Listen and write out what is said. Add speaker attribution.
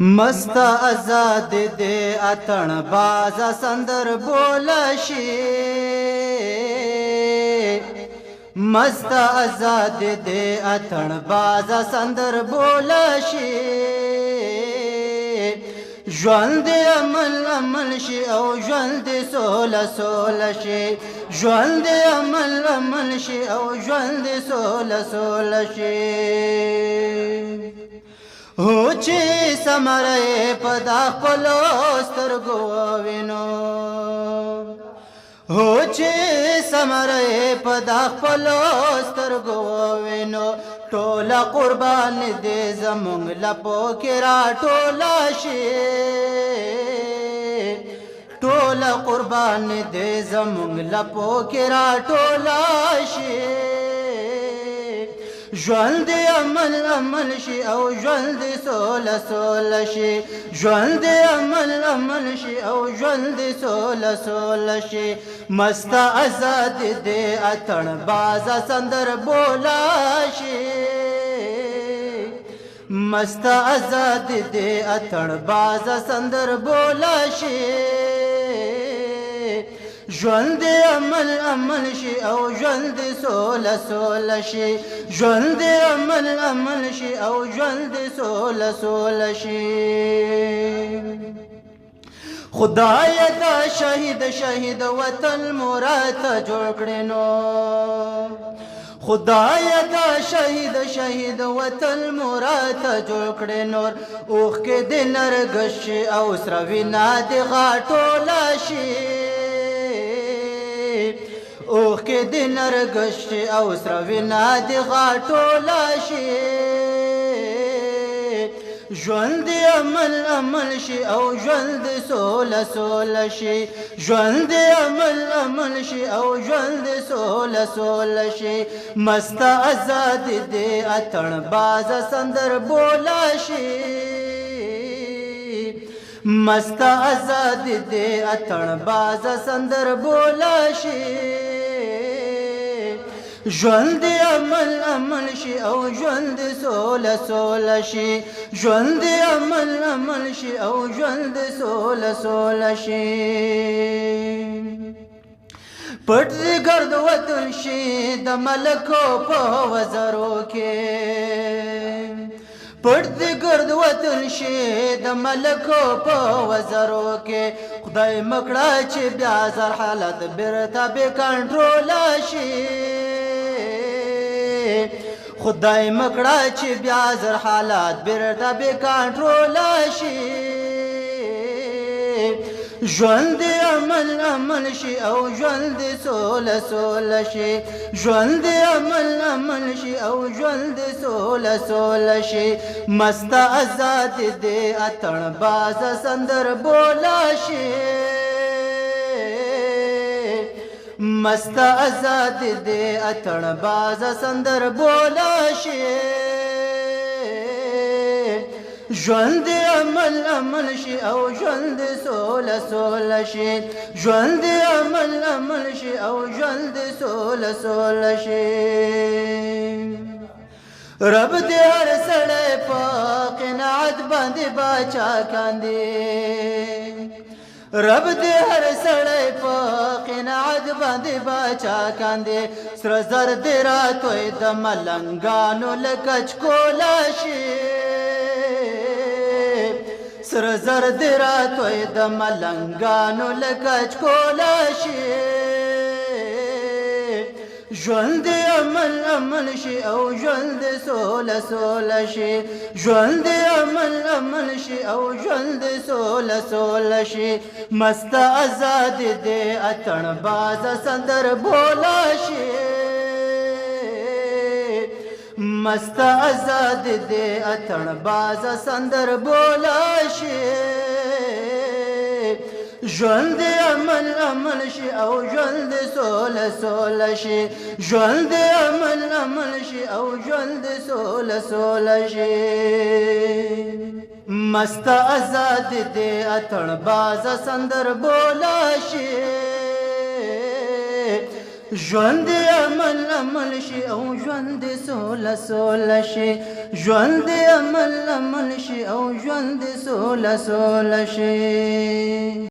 Speaker 1: मस्त आजाद दे अतण बाजा संदर बोलशी मस्त आजाद दे अतण बाजा संदर बोलशी ژوند عمل عمل شي او ژوند سوله سوله شي ژوند عمل عمل شي او ژوند سوله سوله شي هو چې سمره په دا خپلو سترګو وینو هو چې سمره په دا خپلو سترګو وینو ټوله قربان دې زمونږ لپو کې راټوله شي ټوله قربان دې زمونږ لپو کې راټوله شي ژوند عمل عمل شي او ژوند سوله سوله شي ژوند عمل عمل شي او ژوند سوله سوله شي مست آزاد دې اتڼ بازه سندر بولا شي مست آزاد دې اتڼ بازه سندر بولا شي ژوند عمل عمل شي او ژوند سوله سوله شي ژوند عمل عمل شي او ژوند سوله سوله شي خدای دا شهید شهید وطن مراد جوړ کړي نو خدای دا شهید شهید وطن مراد جوړ کړي نور اوخ کې د نرګش او سر وینا د غاټولا شي اوخ کې د نرګش او سر وینا د غاټولا شي ژوند عمل عمل شي او ژوند سوله سوله شي ژوند عمل عمل شي او ژوند سوله سوله شي مست آزاد دې اتڼ بازه سندر بولا شي مست آزاد دې اتڼ بازه سندر بولا شي ژوند عمل عمل شي او ژوند سوله سوله شي ژوند عمل عمل شي او ژوند سوله سوله شي پټ ګرد وطن شي د ملکو په وزرو کې پټ ګرد وطن شي د ملکو په وزرو کې خدای مکړه چې بیا زر حالت بیرته به کنټرول شي خدای مکړه چې بیا زر حالات بیرته به کنټرول شي ژوند عمل عمل شي او ژوند سوله سوله شي ژوند عمل عمل شي او ژوند سوله سوله شي مست آزاد دې اتڼ بازه سندر بولا شي مست آزاد دې اتڼ بازه سندر بولا شي ژوند عمل عمل شي او ژوند سوله سوله شي ژوند عمل عمل شي او ژوند سوله سوله شي رب دې هر سړی په قناعت باندې باچا کاندي رب دې هر سړی په قناعت باندې باچا کاندي سره زر دې راتوی د ملنګانو لکه چکولا شي سره زر دې راتوی د ملنګانو لکه چکولا شي ژوند عمل عمل شي او ژوند سوله سوله شي ژوند عمل عمل شي او ژوند سوله سوله شي مست آزاد دې اتڼ بازه سندر بولا شي مست آزاد دې اتڼ بازه سندر بولا شي ژوند عمل عمل شي او ژوند سوله سوله شي ژوند عمل عمل شي او ژوند سوله سوله شي مست آزاد دې اتڼ بازه سندر بولا شي ژوند عمل عمل شي او ژوند سوله سوله شي ژوند عمل عمل شي او ژوند سوله سوله شي